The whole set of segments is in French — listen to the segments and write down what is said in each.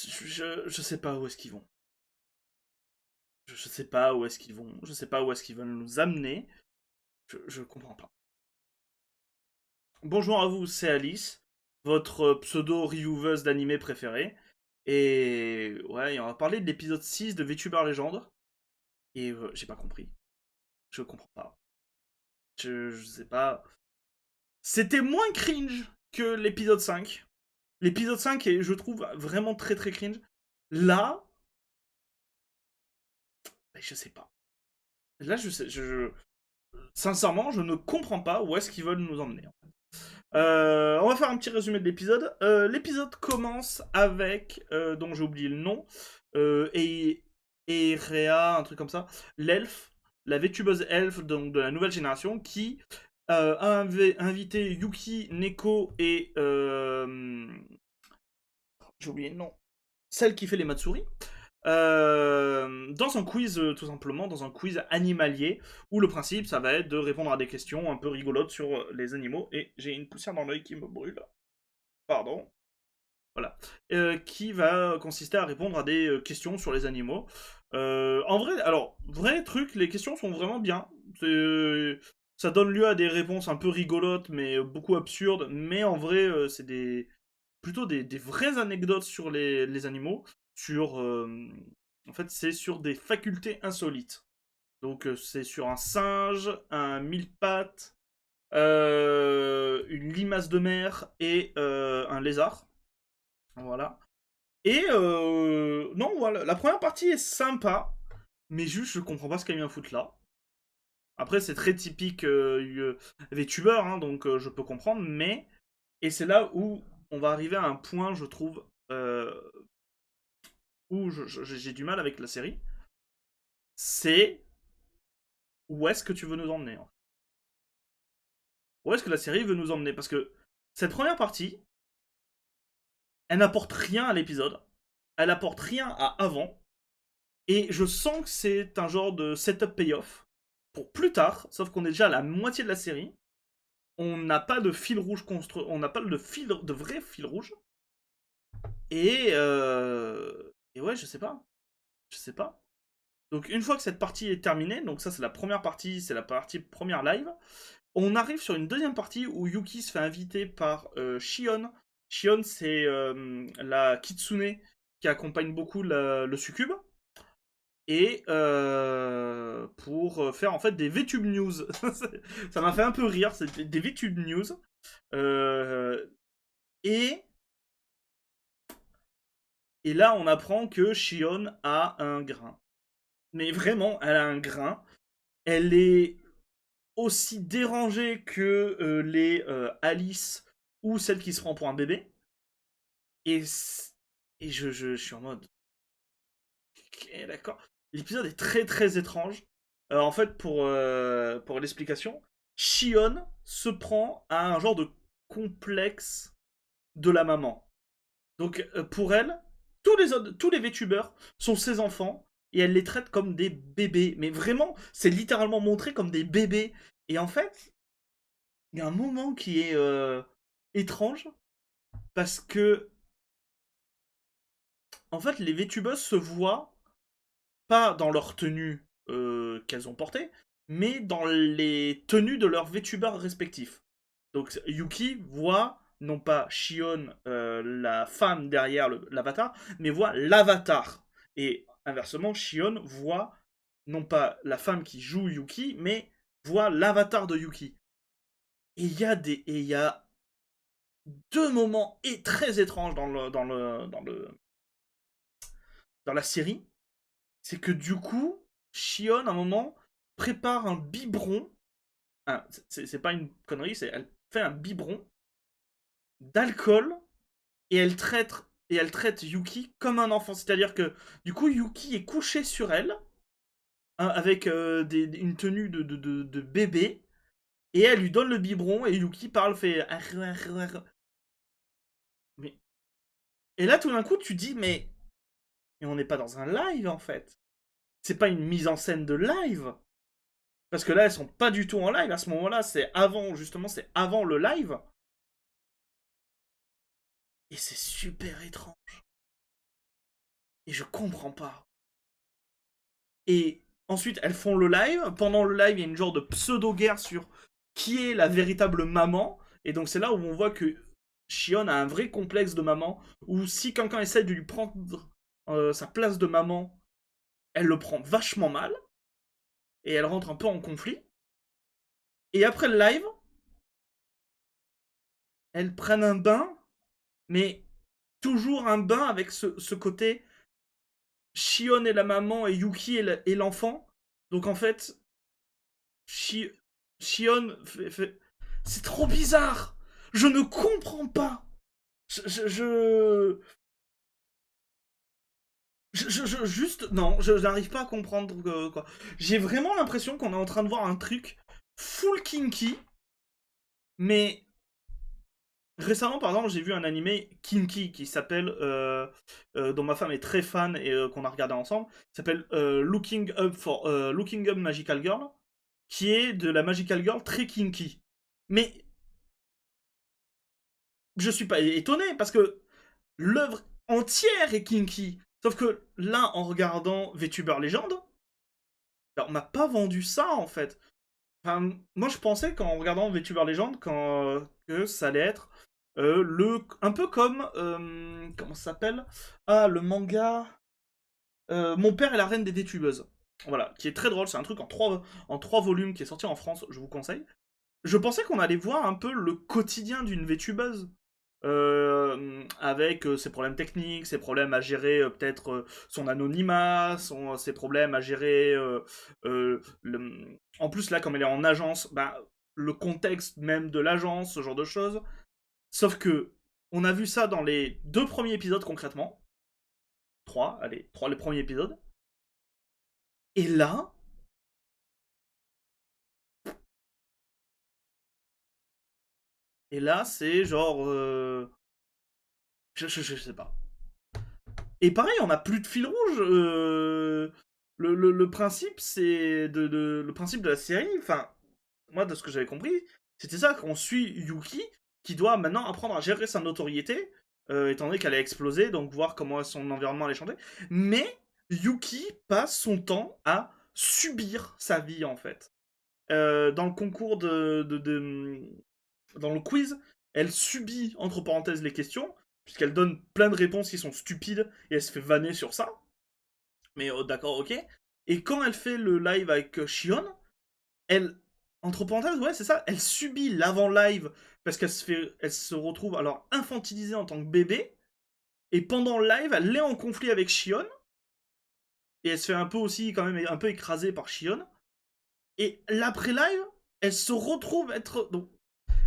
Je sais pas où est-ce qu'ils vont. Je sais pas où est-ce qu'ils vont. Je sais pas où est-ce qu'ils veulent nous amener. Je comprends pas. Bonjour à vous, c'est Alice, votre pseudo-revieweuse d'animé préférée. Et ouais, on va parler de l'épisode 6 de VTuber Legend. Et j'ai pas compris. Je comprends pas. Je sais pas. C'était moins cringe que l'épisode 5. L'épisode 5 est, je trouve, vraiment très très cringe. Là, je sais pas. Là, je sais. Sincèrement, je ne comprends pas où est-ce qu'ils veulent nous emmener. On va faire un petit résumé de l'épisode. L'épisode commence avec, dont j'ai oublié le nom, et Rhea, un truc comme ça, l'elfe, la vétubeuse elfe donc, de la nouvelle génération, qui a invité Yuki, Neko et... j'ai oublié le nom. Celle qui fait les Matsuri. Dans un quiz, tout simplement, dans un quiz animalier, où le principe, ça va être de répondre à des questions un peu rigolotes sur les animaux. Et j'ai une poussière dans l'œil qui me brûle. Pardon. Voilà. Qui va consister à répondre à des questions sur les animaux. En vrai, alors, vrai truc, les questions sont vraiment bien. Ça donne lieu à des réponses un peu rigolotes, mais beaucoup absurdes. Mais en vrai, c'est plutôt des vraies anecdotes sur les animaux. Sur, en fait, c'est sur des facultés insolites. Donc, c'est sur un singe, un mille-pattes, une limace de mer et un lézard. Voilà. Et non, voilà, la première partie est sympa, mais juste je comprends pas ce qu'elle vient foutre là. Après, c'est très typique VTuber, hein, donc je peux comprendre, mais. Et c'est là où on va arriver à un point, je trouve, où j'ai du mal avec la série. C'est où est-ce que tu veux nous emmener, hein. Où est-ce que la série veut nous emmener? Parce que cette première partie, elle n'apporte rien à l'épisode, elle apporte rien à avant, et je sens que c'est un genre de setup payoff pour plus tard, sauf qu'on est déjà à la moitié de la série. On n'a pas de fil rouge construit, on n'a pas de vrai fil rouge. Et ouais, je sais pas. Je sais pas. Donc une fois que cette partie est terminée, donc ça c'est la première partie, c'est la partie première live, on arrive sur une deuxième partie où Yuki se fait inviter par Shion. Shion c'est la kitsune qui accompagne beaucoup le succube. Et pour faire en fait des VTube News. Ça m'a fait un peu rire, c'est des VTube News. Euh, et, et là, on apprend que Shion a un grain. Mais vraiment, elle a un grain. Elle est aussi dérangée que les Alice ou celle qui se prend pour un bébé. Et, et je suis en mode. Ok, d'accord. L'épisode est très très étrange. En fait, pour l'explication, Shion se prend à un genre de complexe de la maman. Donc pour elle, tous les VTubers sont ses enfants et elle les traite comme des bébés. Mais vraiment, c'est littéralement montré comme des bébés. Et en fait, il y a un moment qui est étrange parce que en fait, les VTubers se voient pas dans leur tenue qu'elles ont portée, mais dans les tenues de leurs VTubers respectifs. Donc Yuki voit non pas Shion, la femme derrière l'avatar, mais voit l'avatar. Et inversement, Shion voit non pas la femme qui joue Yuki, mais voit l'avatar de Yuki. Et il y a deux moments très étranges dans la série. C'est que du coup, Shion, à un moment, prépare un biberon. Ah, c'est pas une connerie, elle fait un biberon d'alcool et elle traite Yuki comme un enfant. C'est-à-dire que du coup, Yuki est couché sur elle hein, avec une tenue de bébé et elle lui donne le biberon et Yuki parle, fait. Mais... Et là, tout d'un coup, tu dis, mais on n'est pas dans un live en fait. C'est pas une mise en scène de live. Parce que là, elles sont pas du tout en live. À ce moment-là, c'est avant, justement, c'est avant le live. Et c'est super étrange. Et je comprends pas. Et ensuite, elles font le live. Pendant le live, il y a une genre de pseudo-guerre sur qui est la véritable maman. Et donc, c'est là où on voit que Shion a un vrai complexe de maman. Où si quelqu'un essaie de lui prendre sa place de maman, elle le prend vachement mal. Et elle rentre un peu en conflit. Et après le live, elles prennent un bain. Mais toujours un bain avec ce côté Shion est la maman et Yuki est l'enfant. Donc en fait, Shi- Shion c'est trop bizarre. Je ne comprends pas. Je, juste non, je n'arrive pas à comprendre quoi. J'ai vraiment l'impression qu'on est en train de voir un truc full kinky, mais récemment par exemple j'ai vu un animé kinky qui s'appelle dont ma femme est très fan et qu'on a regardé ensemble, qui s'appelle Looking Up Magical Girl, qui est de la Magical Girl très kinky. Mais je suis pas étonné parce que l'œuvre entière est kinky. Sauf que là, en regardant VTuber Legend, on m'a pas vendu ça en fait. Enfin, moi je pensais qu'en regardant VTuber Legend, que ça allait être un peu comme comment ça s'appelle, ah, le manga Mon père et la reine des VTubeuses. Voilà, qui est très drôle, c'est un truc en trois volumes qui est sorti en France, je vous conseille. Je pensais qu'on allait voir un peu le quotidien d'une VTubeuse. Avec ses problèmes techniques, ses problèmes à gérer peut-être son anonymat, ses problèmes à gérer... En plus là, comme elle est en agence, bah, le contexte même de l'agence, ce genre de choses. Sauf que on a vu ça dans les 2 premiers épisodes concrètement. Trois, allez, les premiers épisodes. Et là, c'est genre... je sais pas. Et pareil, on n'a plus de fil rouge. Le principe, c'est le principe de la série. Enfin, moi, de ce que j'avais compris, c'était ça qu'on suit Yuki, qui doit maintenant apprendre à gérer sa notoriété, étant donné qu'elle a explosé, donc voir comment son environnement allait changer. Mais Yuki passe son temps à subir sa vie en fait. Dans le concours dans le quiz, elle subit, entre parenthèses, les questions, puisqu'elle donne plein de réponses qui sont stupides, et elle se fait vanner sur ça. Mais d'accord, ok. Et quand elle fait le live avec Shion, elle, entre parenthèses, ouais, c'est ça, elle subit l'avant-live, parce elle se retrouve alors infantilisée en tant que bébé, et pendant le live, elle est en conflit avec Shion, et elle se fait un peu aussi, quand même, un peu écrasée par Shion. Et l'après-live, elle se retrouve être. Donc,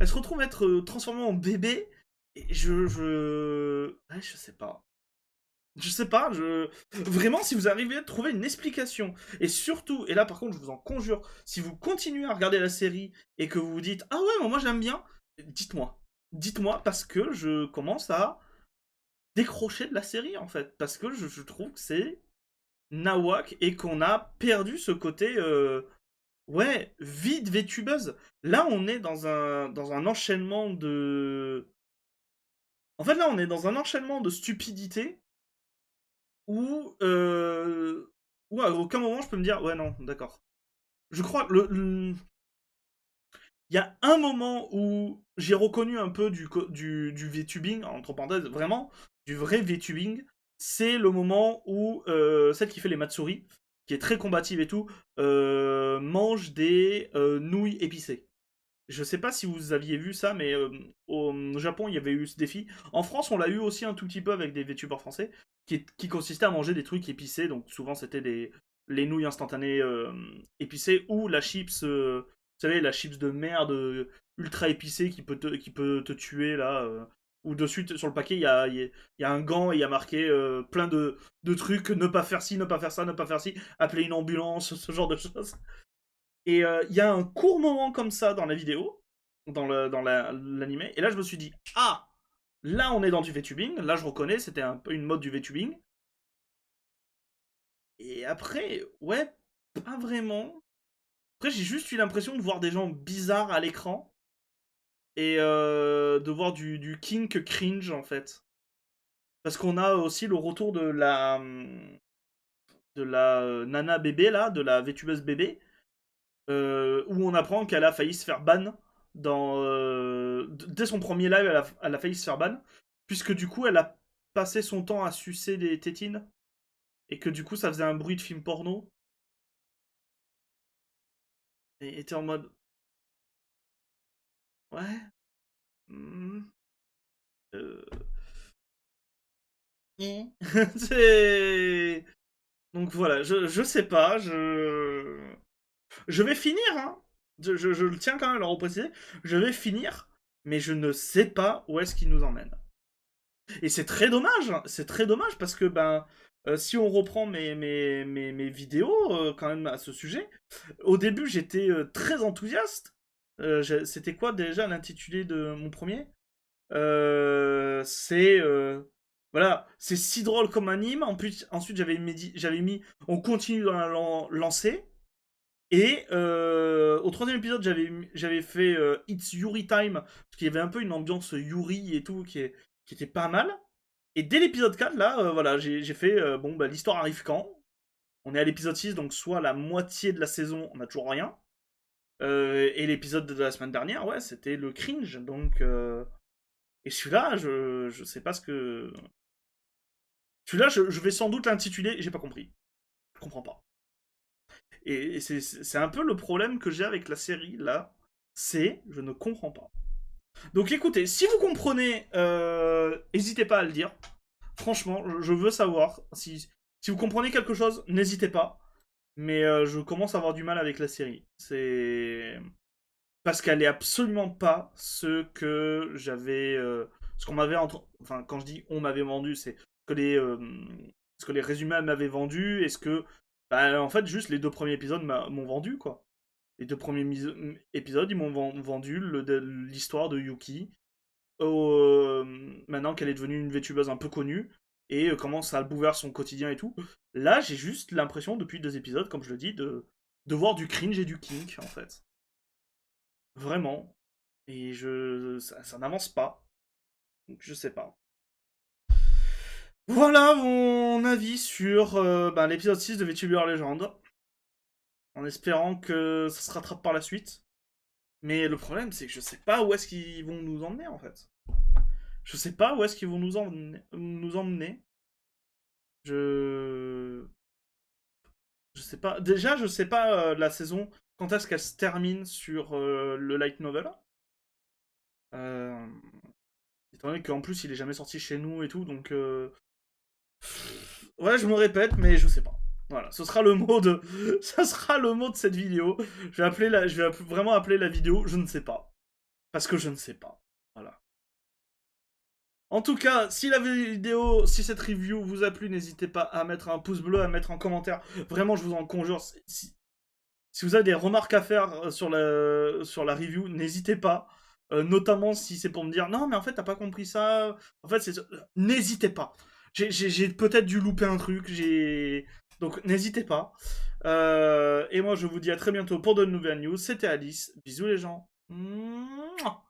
elle se retrouve être transformée en bébé. Et ouais, je sais pas. Je sais pas, Vraiment, si vous arrivez à trouver une explication, et surtout, et là par contre, je vous en conjure, si vous continuez à regarder la série et que vous vous dites ah ouais, moi j'aime bien, dites-moi. Dites-moi parce que je commence à décrocher de la série en fait. Parce que je trouve que c'est nawak et qu'on a perdu ce côté ouais, vide VTubeuse. Là, on est dans un enchaînement de. En fait, là, on est dans un enchaînement de stupidité où, où à aucun moment je peux me dire, ouais, non, d'accord. Je crois, il y a un moment où j'ai reconnu un peu du VTubing, entre parenthèses, vraiment, du vrai VTubing. C'est le moment où celle qui fait les Matsuri, qui est très combative et tout, mange des nouilles épicées. Je sais pas si vous aviez vu ça, mais au Japon, il y avait eu ce défi. En France, on l'a eu aussi un tout petit peu avec des VTubers français, qui consistait à manger des trucs épicés. Donc souvent, c'était les nouilles instantanées épicées ou la chips, vous savez, la chips de merde ultra épicée qui peut te tuer là. Ou dessus, sur le paquet, il y a un gant et il y a marqué plein de trucs, ne pas faire ci, ne pas faire ça, ne pas faire ci, appeler une ambulance, ce genre de choses. Et il y a un court moment comme ça dans la vidéo, dans l'animé, et là je me suis dit, ah, là on est dans du VTubing, là je reconnais, c'était un peu une mode du VTubing. Et après, ouais, pas vraiment. Après j'ai juste eu l'impression de voir des gens bizarres à l'écran, et de voir du kink cringe en fait. Parce qu'on a aussi le retour de la nana bébé, là, de la vétubeuse bébé, où on apprend qu'elle a failli se faire ban dès son premier live, elle a failli se faire ban, puisque du coup, elle a passé son temps à sucer des tétines, et que du coup, ça faisait un bruit de film porno, et était en mode, ouais, hmm, euh, c'est... Donc voilà, je sais pas, je vais finir, hein. Je le tiens quand même à le repréciser. Je vais finir, mais je ne sais pas où est-ce qu'il nous emmène. Et c'est très dommage, hein. C'est très dommage parce que ben, si on reprend mes vidéos quand même à ce sujet, au début j'étais très enthousiaste. C'était quoi déjà l'intitulé de mon premier? C'est voilà, c'est si drôle comme anime. Ensuite j'avais mis on continue dans la lancée. Et au troisième épisode, j'avais fait It's Yuri Time, parce qu'il y avait un peu une ambiance Yuri et tout qui était pas mal. Et dès l'épisode 4, là, voilà, j'ai fait bon, bah, l'histoire arrive quand? On est à l'épisode 6, donc soit la moitié de la saison, on a toujours rien. Et l'épisode de la semaine dernière, ouais, c'était le cringe. Donc, et celui-là, je sais pas ce que. Celui-là, je vais sans doute l'intituler, j'ai pas compris. Je comprends pas. Et c'est un peu le problème que j'ai avec la série, là. C'est, je ne comprends pas. Donc écoutez, si vous comprenez, n'hésitez pas à le dire. Franchement, je veux savoir. Si vous comprenez quelque chose, n'hésitez pas. Mais je commence à avoir du mal avec la série. C'est parce qu'elle est absolument pas ce que j'avais, ce qu'on m'avait enfin quand je dis on m'avait vendu, c'est que ce que les résumés m'avaient vendu et ce que, bah, en fait, juste les deux premiers épisodes m'ont vendu quoi. Les deux premiers épisodes, ils m'ont vendu l'histoire de Yuki, maintenant qu'elle est devenue une VTubeuse un peu connue, et comment ça bouleverse son quotidien et tout. Là, j'ai juste l'impression, depuis deux épisodes, comme je le dis, de voir du cringe et du kink, en fait. Vraiment. Et ça n'avance pas. Donc, je sais pas. Voilà mon avis sur ben, l'épisode 6 de VTuber Legend. En espérant que ça se rattrape par la suite. Mais le problème, c'est que je sais pas où est-ce qu'ils vont nous emmener, en fait. Je sais pas où est-ce qu'ils vont nous emmener. Je. Je sais pas. Déjà, je sais pas la saison, quand est-ce qu'elle se termine sur le light novel. Euh, Étant donné qu'en plus, il est jamais sorti chez nous et tout, donc. Ouais, je me répète, mais je sais pas. Voilà, ce sera le mot de. Ça sera le mot de cette vidéo. Je vais vraiment appeler la vidéo je ne sais pas. Parce que je ne sais pas. Voilà. En tout cas, si la vidéo, si cette review vous a plu, n'hésitez pas à mettre un pouce bleu, à mettre en commentaire. Vraiment, je vous en conjure. Si vous avez des remarques à faire sur la review, n'hésitez pas. Notamment si c'est pour me dire non, mais en fait, t'as pas compris ça. En fait, c'est. N'hésitez pas. J'ai peut-être dû louper un truc. Donc, n'hésitez pas. Et moi, je vous dis à très bientôt pour de nouvelles news. C'était Alice. Bisous, les gens. Mouah.